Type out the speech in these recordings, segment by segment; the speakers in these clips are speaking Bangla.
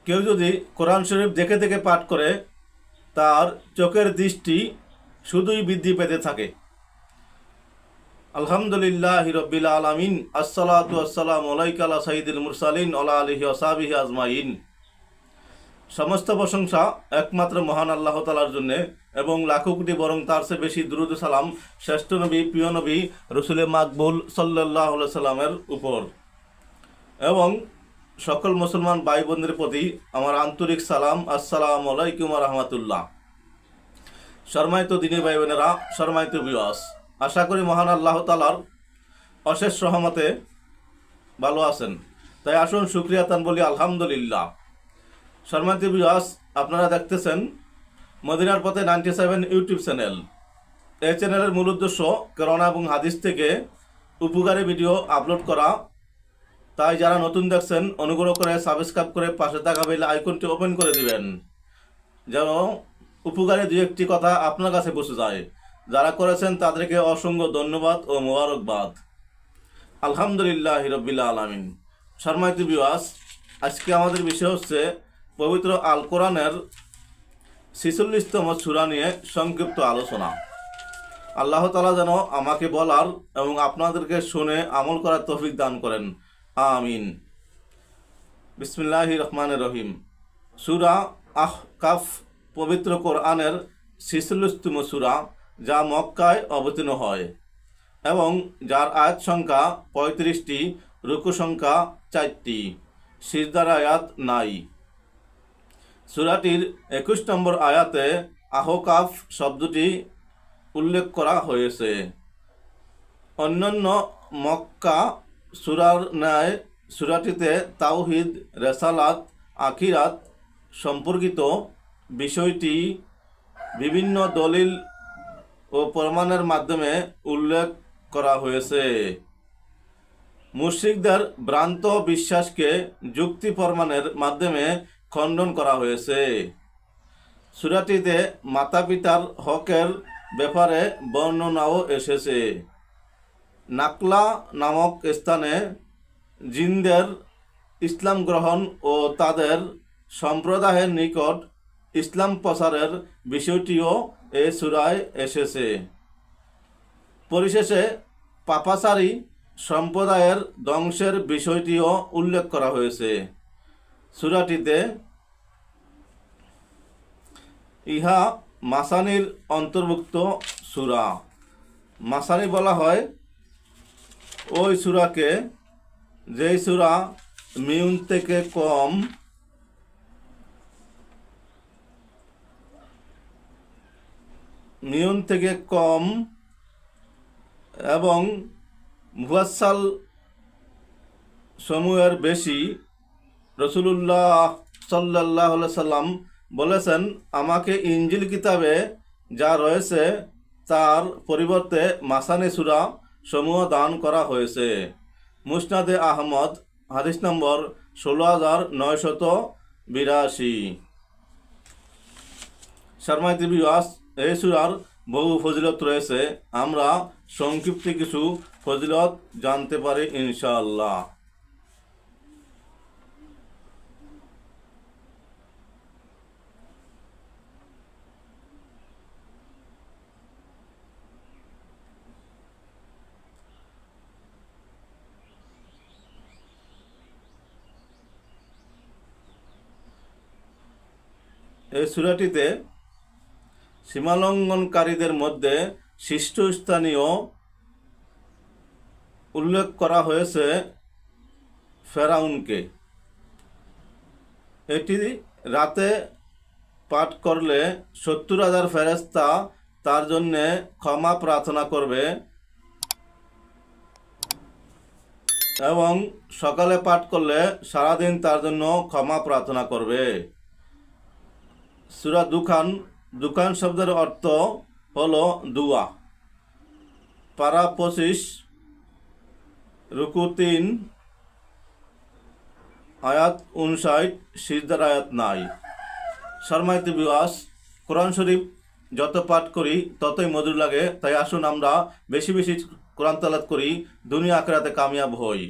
কেউ যদি কোরআন শরীফ দেখে দেখে পাঠ করে তার চোখের দৃষ্টি শুধুই বৃদ্ধি পেতে থাকে। আলহামদুলিল্লাহ রব্বিল আলামিন, আসসালাতু আসসালামু আলাইকা আলা সাইয়্যিদিল মুরসালিন ওয়া আলা আলিহি ওয়া সাহবিহি আজমাইন। সমস্ত প্রশংসা একমাত্র মহান আল্লাহ তাআলার জন্য এবং লাখো কোটি বরং তার চেয়ে বেশি দুরূদ সালাম শ্রেষ্ঠ নবী, প্রিয় নবী রসুলে মাকবুল সাল্লাল্লাহু আলাইহি সাল্লামের উপর এবং সকল মুসলমান ভাই বোনদের প্রতি আমার আন্তরিক সালাম, আসসালামু আলাইকুম ওয়া রাহমাতুল্লাহ। সম্মানিত দিনী ভাই বোনেরা, সম্মানিত ভিউয়ার্স, আশা করি মহান আল্লাহ তাআলার অশেষ রহমতে ভালো আছেন। তাই আসুন শুকরিয়া তান বলি আলহামদুলিল্লাহ। সম্মানিত ভিউয়ার্স, আপনারা দেখতেছেন মদিনার পথে 97 ইউটিউব চ্যানেল। এই চ্যানেলের মূল উদ্দেশ্য কোরআন এবং হাদিস থেকে উপকারী ভিডিও আপলোড করা। তাই যারা নতুন দেখছেন অনুগ্রহ করে সাবস্ক্রাইব করে পাশে থাকা বেল আইকনটি ওপেন করে দিবেন, যেন উপকারী দু একটি কথা আপনার কাছে পৌঁছে যায়। যারা করেছেন তাদেরকে অসংখ্য ধন্যবাদ ও মোবারকবাদ। আলহামদুলিল্লাহ রব্বিল আলামিন। সম্মানিত ভিউয়ার্স, আজকে আমাদের বিষয় হচ্ছে পবিত্র আল কোরআনের 46তম সূরা নিয়ে সংক্ষিপ্ত আলোচনা। আল্লাহ তাআলা যেন আমাকে বলার এবং আপনাদেরকে শুনে আমল করার তৌফিক দান করেন, আমিন। বিসমিল্লাহির রহমানির রহিম। সূরা আহকাফ পবিত্র কোরআনের 46তম সূরা, যা মক্কায় অবতীর্ণ হয় এবং যার আয়াত সংখ্যা 35টি, রুকু সংখ্যা 4টি, সিজদার আয়াত নাই। সূরাটির 21 নম্বর আয়াতে আহকাফ শব্দটি উল্লেখ করা হয়েছে। অন্যান্য মক্কা সূরার ন্যায় সূরাটিতে তাওহীদ, রিসালাত, আখিরাত সম্পর্কিত বিষয়টি বিভিন্ন দলিল ও প্রমাণের মাধ্যমে উল্লেখ করা হয়েছে। মুশরিকদের ভ্রান্ত বিশ্বাসকে যুক্তি প্রমাণের মাধ্যমে খণ্ডন করা হয়েছে। সূরাটিতে মাতা পিতার হকের ব্যাপারে বর্ণনাও এসেছে। নাকলা নামক স্থানে জিনদের ইসলাম গ্রহণ ও তাদের সম্প্রদায়ের নিকট ইসলাম প্রচারের বিষয়টিও এ সূরায় এসেছে। পরিশেষে পাপাচারী সম্প্রদায়ের ধ্বংসের বিষয়টিও উল্লেখ করা হয়েছে সূরাটিতে। ইহা মাসানির অন্তর্ভুক্ত সূরা। মাসানি বলা হয় ওই সূরাকে যেই সূরা মিউন থেকে কম এবং মুফাসসাল সমূহের বেশি। রাসূলুল্লাহ সাল্লাল্লাহু আলাইহি সাল্লাম বলেছেন, আমাকে ইনজিল কিতাবে যা রয়েছে তার পরিবর্তে মাসানি সূরা সমূহ দান করা হয়েছে। মুসনাদে আহমদ, হাদিস নম্বর 16982। সম্মানিত ভিউয়ার্স, এই সূরার বহু ফজিলত রয়েছে। আমরা সংক্ষিপ্ত কিছু ফজিলত জানতে পারি ইনশাআল্লাহ। এই সূরাটিতে সীমালঙ্ঘনকারীদের মধ্যে শীর্ষস্থানীয় উল্লেখ করা হয়েছে ফেরাউনকে। এটি রাতে পাঠ করলে 70,000 ফেরেশতা তার জন্যে ক্ষমা প্রার্থনা করবে এবং সকালে পাঠ করলে সারাদিন তার জন্য ক্ষমা প্রার্থনা করবে। সূরা দুখান শব্দের অর্থ হলো দুয়া। পারা 25, রুকু 3, আয়াত 59, সিজদার আয়াত নাই। সম্মানিত ভিউয়ার্স, কোরআন শরীফ যত পাঠ করি ততই মধুর লাগে। তাই আসুন আমরা বেশি বেশি কোরআন তেলাওয়াত করি, দুনিয়া আখিরাতে কামিয়াব হই।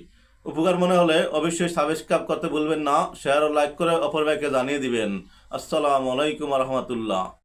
উপকার মনে হলে অবশ্যই সাবস্ক্রাইব করতে ভুলবেন না, শেয়ার ও লাইক করে অপর ভাইকে জানিয়ে দিবেন। আসসালামু আলাইকুম রহমতুল্লাহ।